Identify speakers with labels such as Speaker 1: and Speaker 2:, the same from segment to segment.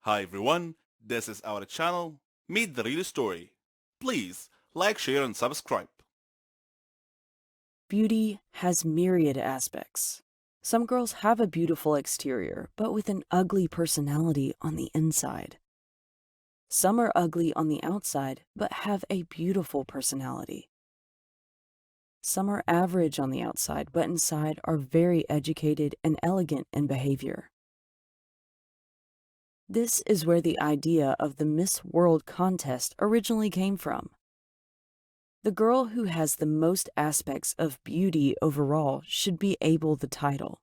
Speaker 1: Hi everyone, this is our channel, Meet the Real Story. Please like, share and subscribe.
Speaker 2: Beauty has myriad aspects. Some girls have a beautiful exterior, but with an ugly personality on the inside. Some are ugly on the outside, but have a beautiful personality. Some are average on the outside, but inside are very educated and elegant in behavior. This is where the idea of the Miss World contest originally came from. The girl who has the most aspects of beauty overall should be able the title.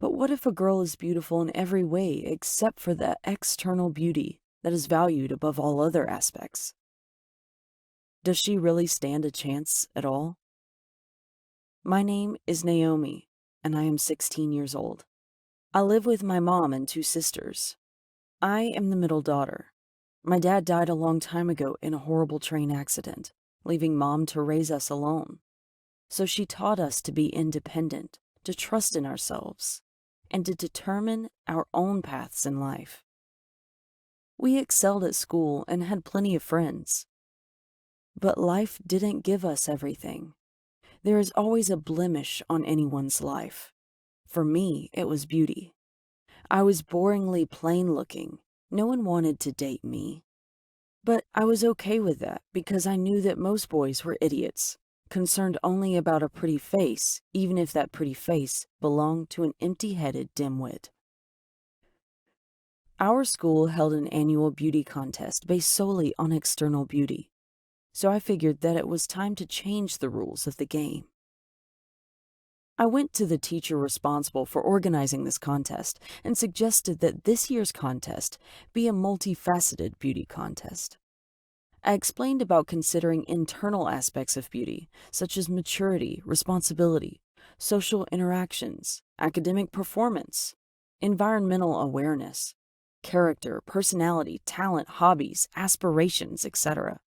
Speaker 2: But what if a girl is beautiful in every way except for the external beauty that is valued above all other aspects? Does she really stand a chance at all? My name is Naomi, and I am 16 years old. I live with my mom and two sisters. I am the middle daughter. My dad died a long time ago in a horrible train accident, leaving mom to raise us alone. So she taught us to be independent, to trust in ourselves, and to determine our own paths in life. We excelled at school and had plenty of friends. But life didn't give us everything. There is always a blemish on anyone's life. For me, it was beauty. I was boringly plain looking. No one wanted to date me. But I was okay with that because I knew that most boys were idiots, concerned only about a pretty face, even if that pretty face belonged to an empty-headed dimwit. Our school held an annual beauty contest based solely on external beauty, so I figured that it was time to change the rules of the game. I went to the teacher responsible for organizing this contest and suggested that this year's contest be a multifaceted beauty contest. I explained about considering internal aspects of beauty, such as maturity, responsibility, social interactions, academic performance, environmental awareness, character, personality, talent, hobbies, aspirations, etc.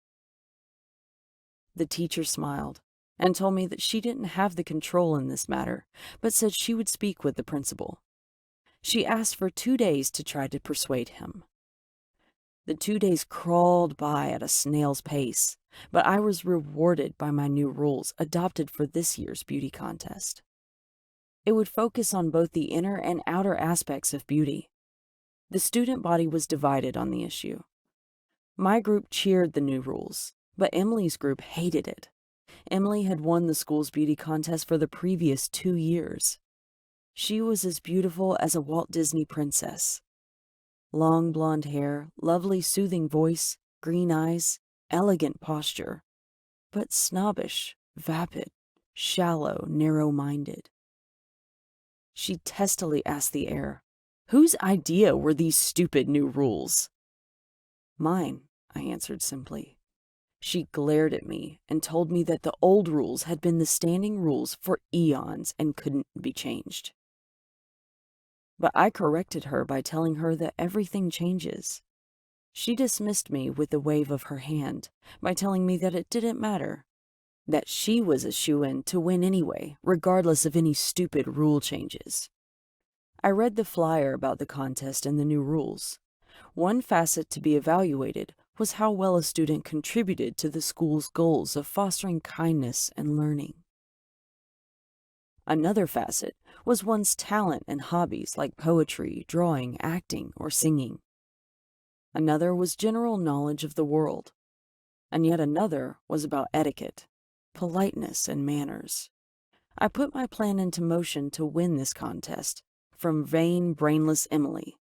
Speaker 2: The teacher smiled and told me that she didn't have the control in this matter, but said she would speak with the principal. She asked for 2 days to try to persuade him. The 2 days crawled by at a snail's pace, but I was rewarded by my new rules adopted for this year's beauty contest. It would focus on both the inner and outer aspects of beauty. The student body was divided on the issue. My group cheered the new rules, but Emily's group hated it. Emily had won the school's beauty contest for the previous 2 years. She was as beautiful as a Walt Disney princess. Long blonde hair, lovely soothing voice, green eyes, elegant posture, but snobbish, vapid, shallow, narrow-minded. She testily asked the air, "Whose idea were these stupid new rules?" "Mine," I answered simply. She glared at me and told me that the old rules had been the standing rules for eons and couldn't be changed. But I corrected her by telling her that everything changes. She dismissed me with a wave of her hand by telling me that it didn't matter, that she was a shoo-in to win anyway, regardless of any stupid rule changes. I read the flyer about the contest and the new rules. One facet to be evaluated was how well a student contributed to the school's goals of fostering kindness and learning. Another facet was one's talent and hobbies like poetry, drawing, acting, or singing. Another was general knowledge of the world. And yet another was about etiquette, politeness, and manners. I put my plan into motion to win this contest from vain, brainless Emily.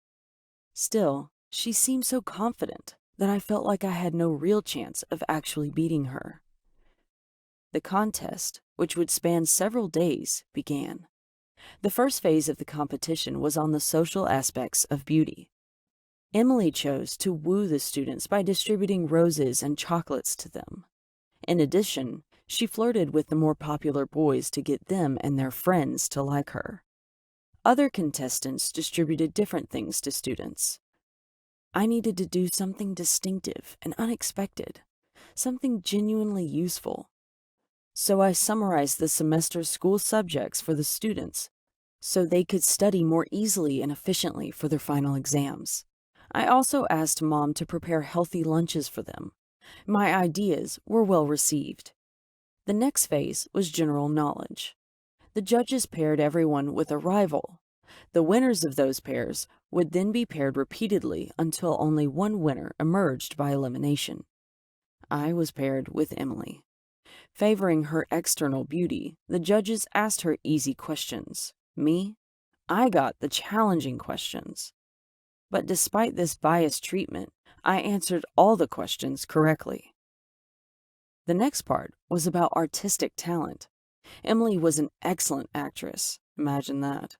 Speaker 2: Still, she seemed so confident that I felt like I had no real chance of actually beating her. The contest, which would span several days, began. The first phase of the competition was on the social aspects of beauty. Emily chose to woo the students by distributing roses and chocolates to them. In addition, she flirted with the more popular boys to get them and their friends to like her. Other contestants distributed different things to students. I needed to do something distinctive and unexpected, something genuinely useful. So I summarized the semester's school subjects for the students, so they could study more easily and efficiently for their final exams. I also asked Mom to prepare healthy lunches for them. My ideas were well received. The next phase was general knowledge. The judges paired everyone with a rival. The winners of those pairs would then be paired repeatedly until only one winner emerged by elimination. I was paired with Emily. Favoring her external beauty, the judges asked her easy questions. Me? I got the challenging questions. But despite this biased treatment, I answered all the questions correctly. The next part was about artistic talent. Emily was an excellent actress. Imagine that.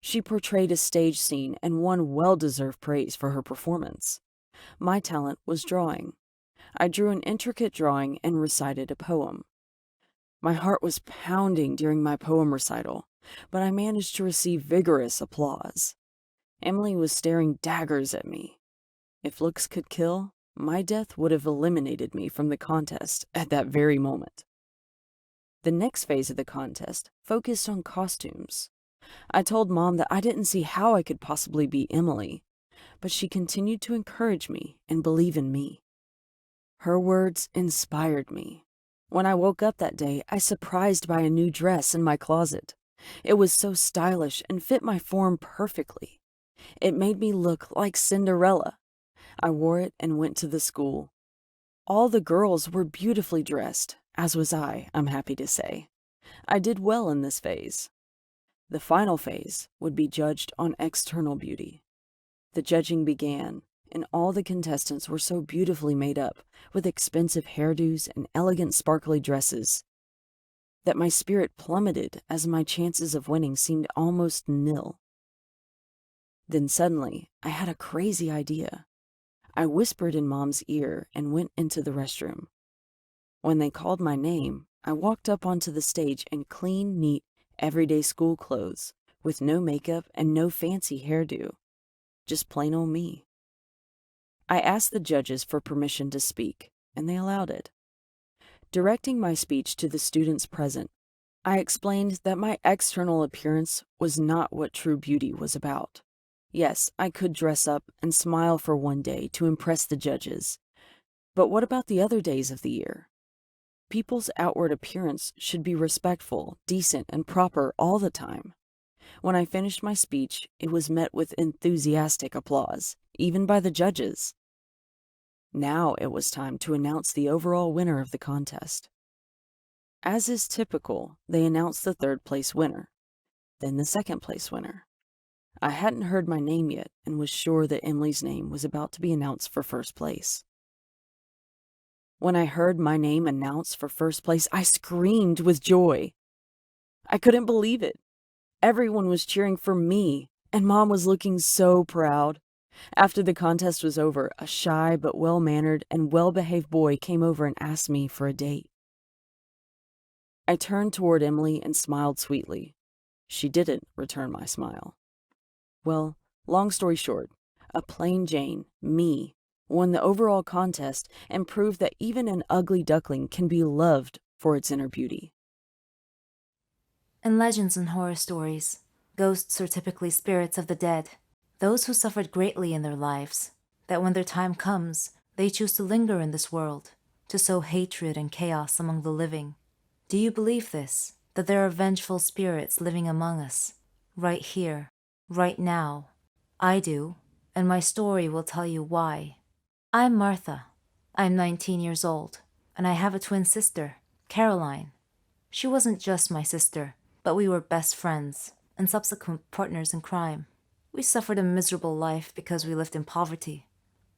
Speaker 2: She portrayed a stage scene and won well-deserved praise for her performance. My talent was drawing. I drew an intricate drawing and recited a poem. My heart was pounding during my poem recital, but I managed to receive vigorous applause. Emily was staring daggers at me. If looks could kill, my death would have eliminated me from the contest at that very moment. The next phase of the contest focused on costumes. I told Mom that I didn't see how I could possibly be Emily, but she continued to encourage me and believe in me. Her words inspired me. When I woke up that day, I was surprised by a new dress in my closet. It was so stylish and fit my form perfectly. It made me look like Cinderella. I wore it and went to the school. All the girls were beautifully dressed, as was I'm happy to say. I did well in this phase. The final phase would be judged on external beauty. The judging began, and all the contestants were so beautifully made up, with expensive hairdos and elegant sparkly dresses, that my spirit plummeted as my chances of winning seemed almost nil. Then suddenly, I had a crazy idea. I whispered in Mom's ear and went into the restroom. When they called my name, I walked up onto the stage in clean, neat, everyday school clothes, with no makeup and no fancy hairdo. Just plain old me. I asked the judges for permission to speak, and they allowed it. Directing my speech to the students present, I explained that my external appearance was not what true beauty was about. Yes, I could dress up and smile for one day to impress the judges. But what about the other days of the year? People's outward appearance should be respectful, decent, and proper all the time. When I finished my speech, it was met with enthusiastic applause, even by the judges. Now it was time to announce the overall winner of the contest. As is typical, they announced the third-place winner, then the second-place winner. I hadn't heard my name yet and was sure that Emily's name was about to be announced for first place. When I heard my name announced for first place, I screamed with joy. I couldn't believe it. Everyone was cheering for me, and Mom was looking so proud. After the contest was over, a shy but well-mannered and well-behaved boy came over and asked me for a date. I turned toward Emily and smiled sweetly. She didn't return my smile. Well, long story short, a plain Jane, me, won the overall contest and proved that even an ugly duckling can be loved for its inner beauty.
Speaker 3: In legends and horror stories, ghosts are typically spirits of the dead, those who suffered greatly in their lives, that when their time comes, they choose to linger in this world, to sow hatred and chaos among the living. Do you believe this, that there are vengeful spirits living among us, right here, right now? I do, and my story will tell you why. I'm Martha. I'm 19 years old, and I have a twin sister, Caroline. She wasn't just my sister, but we were best friends and subsequent partners in crime. We suffered a miserable life because we lived in poverty.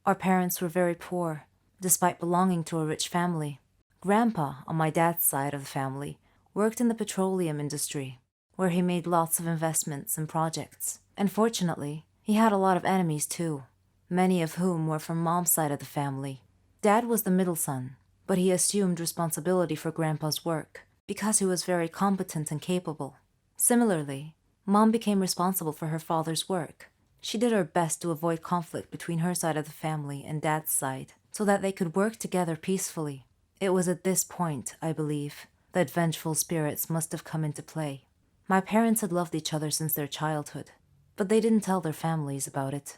Speaker 3: Our parents were very poor, despite belonging to a rich family. Grandpa, on my dad's side of the family, worked in the petroleum industry, where he made lots of investments and projects. And fortunately, he had a lot of enemies too, many of whom were from Mom's side of the family. Dad was the middle son, but he assumed responsibility for Grandpa's work because he was very competent and capable. Similarly, Mom became responsible for her father's work. She did her best to avoid conflict between her side of the family and Dad's side, so that they could work together peacefully. It was at this point, I believe, that vengeful spirits must have come into play. My parents had loved each other since their childhood, but they didn't tell their families about it.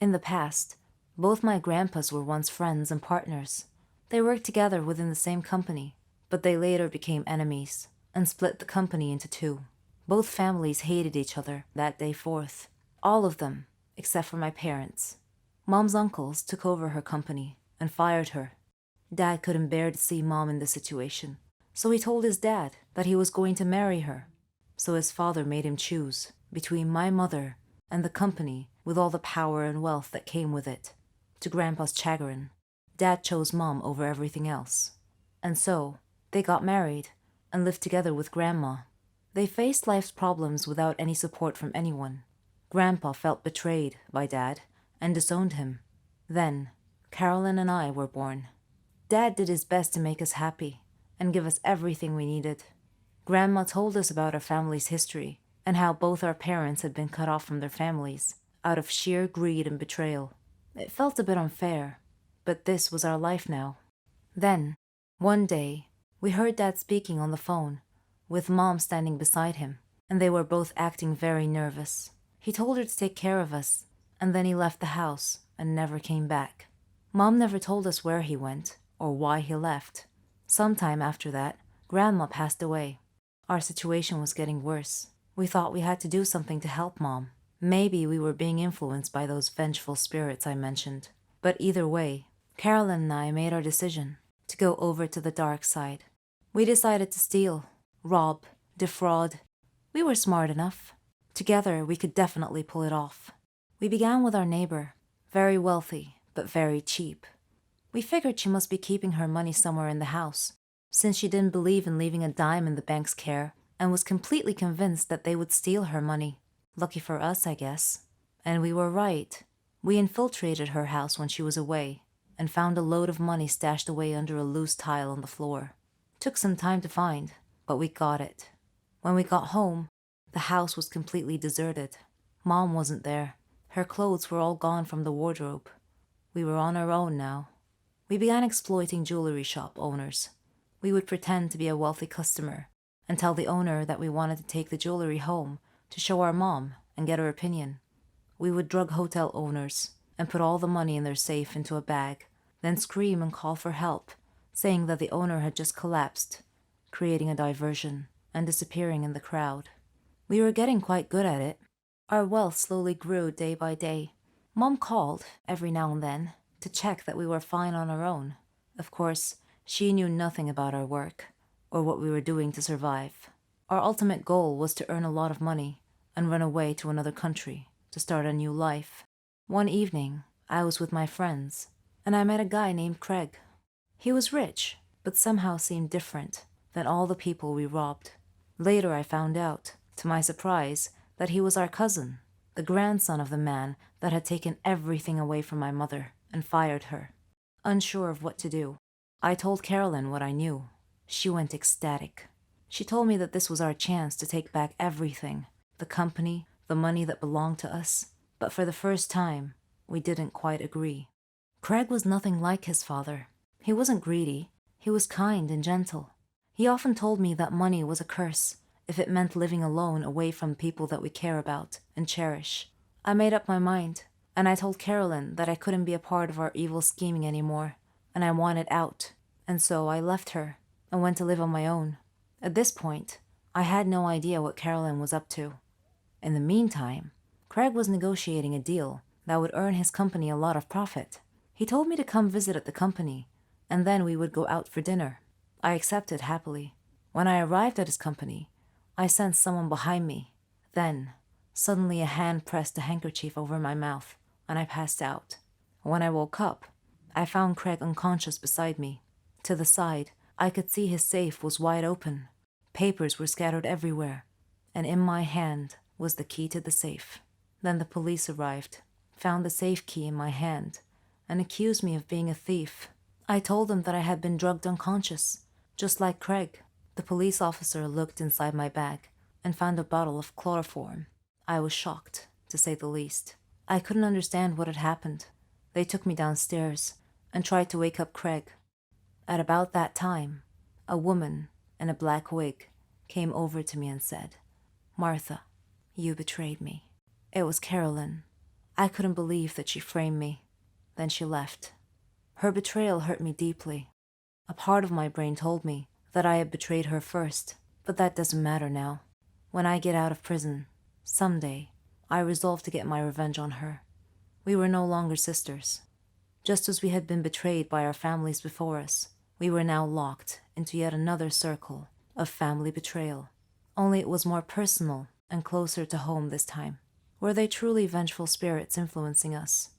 Speaker 3: In the past, both my grandpas were once friends and partners. They worked together within the same company, but they later became enemies and split the company into two. Both families hated each other that day forth. All of them, except for my parents. Mom's uncles took over her company and fired her. Dad couldn't bear to see Mom in this situation, so he told his dad that he was going to marry her. So his father made him choose between my mother and the company with all the power and wealth that came with it. To Grandpa's chagrin, Dad chose Mom over everything else. And so, they got married and lived together with Grandma. They faced life's problems without any support from anyone. Grandpa felt betrayed by Dad and disowned him. Then, Carolyn and I were born. Dad did his best to make us happy and give us everything we needed. Grandma told us about our family's history and how both our parents had been cut off from their families out of sheer greed and betrayal. It felt a bit unfair, but this was our life now. Then, one day, we heard Dad speaking on the phone, with Mom standing beside him, and they were both acting very nervous. He told her to take care of us, and then he left the house and never came back. Mom never told us where he went or why he left. Sometime after that, Grandma passed away. Our situation was getting worse. We thought we had to do something to help Mom. Maybe we were being influenced by those vengeful spirits I mentioned. But either way, Carolyn and I made our decision to go over to the dark side. We decided to steal, rob, defraud. We were smart enough. Together, we could definitely pull it off. We began with our neighbor, very wealthy, but very cheap. We figured she must be keeping her money somewhere in the house, since she didn't believe in leaving a dime in the bank's care and was completely convinced that they would steal her money. Lucky for us, I guess. And we were right. We infiltrated her house when she was away and found a load of money stashed away under a loose tile on the floor. Took some time to find, but we got it. When we got home, the house was completely deserted. Mom wasn't there. Her clothes were all gone from the wardrobe. We were on our own now. We began exploiting jewelry shop owners. We would pretend to be a wealthy customer and tell the owner that we wanted to take the jewelry home to show our mom and get her opinion. We would drug hotel owners and put all the money in their safe into a bag, then scream and call for help, saying that the owner had just collapsed, creating a diversion and disappearing in the crowd. We were getting quite good at it. Our wealth slowly grew day by day. Mom called every now and then to check that we were fine on our own. Of course, she knew nothing about our work or what we were doing to survive. Our ultimate goal was to earn a lot of money and run away to another country to start a new life. One evening, I was with my friends, and I met a guy named Craig. He was rich, but somehow seemed different than all the people we robbed. Later I found out, to my surprise, that he was our cousin, the grandson of the man that had taken everything away from my mother and fired her. Unsure of what to do, I told Carolyn what I knew. She went ecstatic. She told me that this was our chance to take back everything, the company, the money that belonged to us. But for the first time, we didn't quite agree. Craig was nothing like his father. He wasn't greedy. He was kind and gentle. He often told me that money was a curse if it meant living alone away from people that we care about and cherish. I made up my mind, and I told Carolyn that I couldn't be a part of our evil scheming anymore, and I wanted out. And so I left her and went to live on my own. At this point, I had no idea what Carolyn was up to. In the meantime, Craig was negotiating a deal that would earn his company a lot of profit. He told me to come visit at the company, and then we would go out for dinner. I accepted happily. When I arrived at his company, I sensed someone behind me. Then, suddenly a hand pressed a handkerchief over my mouth, and I passed out. When I woke up, I found Craig unconscious beside me. To the side, I could see his safe was wide open. Papers were scattered everywhere, and in my hand was the key to the safe. Then the police arrived, found the safe key in my hand, and accused me of being a thief. I told them that I had been drugged unconscious, just like Craig. The police officer looked inside my bag and found a bottle of chloroform. I was shocked, to say the least. I couldn't understand what had happened. They took me downstairs and tried to wake up Craig. At about that time, a woman in a black wig came over to me and said, Martha, you betrayed me. It was Carolyn. I couldn't believe that she framed me. Then she left. Her betrayal hurt me deeply. A part of my brain told me that I had betrayed her first, but that doesn't matter now. When I get out of prison, someday, I resolved to get my revenge on her. We were no longer sisters. Just as we had been betrayed by our families before us, we were now locked into yet another circle of family betrayal. Only it was more personal and closer to home this time. Were they truly vengeful spirits influencing us?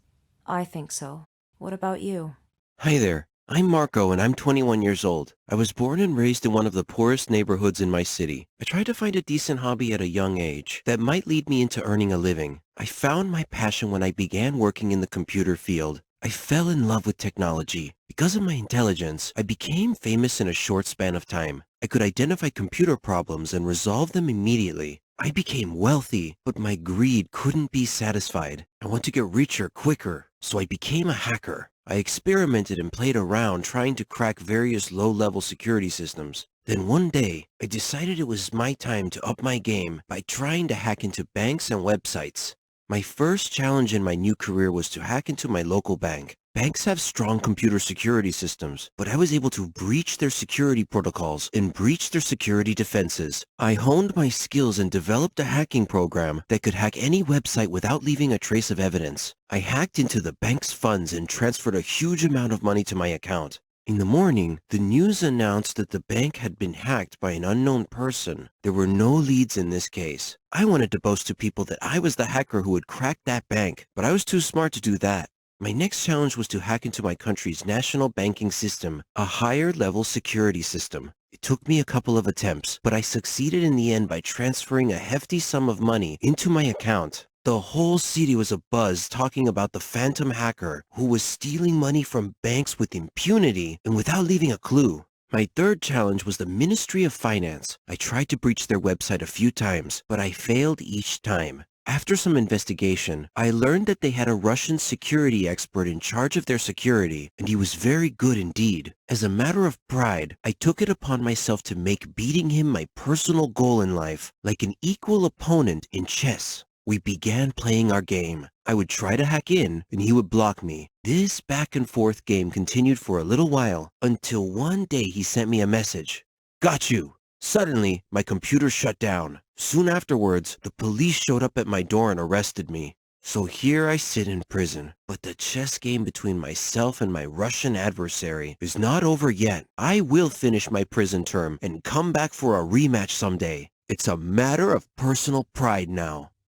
Speaker 3: I think so. What about you?
Speaker 4: Hi there. I'm Marco and I'm 21 years old. I was born and raised in one of the poorest neighborhoods in my city. I tried to find a decent hobby at a young age that might lead me into earning a living. I found my passion when I began working in the computer field. I fell in love with technology. Because of my intelligence, I became famous in a short span of time. I could identify computer problems and resolve them immediately. I became wealthy, but my greed couldn't be satisfied. I want to get richer quicker, so I became a hacker. I experimented and played around trying to crack various low-level security systems. Then one day, I decided it was my time to up my game by trying to hack into banks and websites. My first challenge in my new career was to hack into my local bank. Banks have strong computer security systems, but I was able to breach their security protocols and breach their security defenses. I honed my skills and developed a hacking program that could hack any website without leaving a trace of evidence. I hacked into the bank's funds and transferred a huge amount of money to my account. In the morning, the news announced that the bank had been hacked by an unknown person. There were no leads in this case. I wanted to boast to people that I was the hacker who had cracked that bank, but I was too smart to do that. My next challenge was to hack into my country's national banking system, a higher-level security system. It took me a couple of attempts, but I succeeded in the end by transferring a hefty sum of money into my account. The whole city was abuzz talking about the phantom hacker who was stealing money from banks with impunity and without leaving a clue. My third challenge was the Ministry of Finance. I tried to breach their website a few times, but I failed each time. After some investigation, I learned that they had a Russian security expert in charge of their security, and he was very good indeed. As a matter of pride, I took it upon myself to make beating him my personal goal in life, like an equal opponent in chess. We began playing our game. I would try to hack in, and he would block me. This back and forth game continued for a little while, until one day he sent me a message. "Got you!" Suddenly, my computer shut down. Soon afterwards, the police showed up at my door and arrested me. So here I sit in prison. But the chess game between myself and my Russian adversary is not over yet. I will finish my prison term and come back for a rematch someday. It's a matter of personal pride now.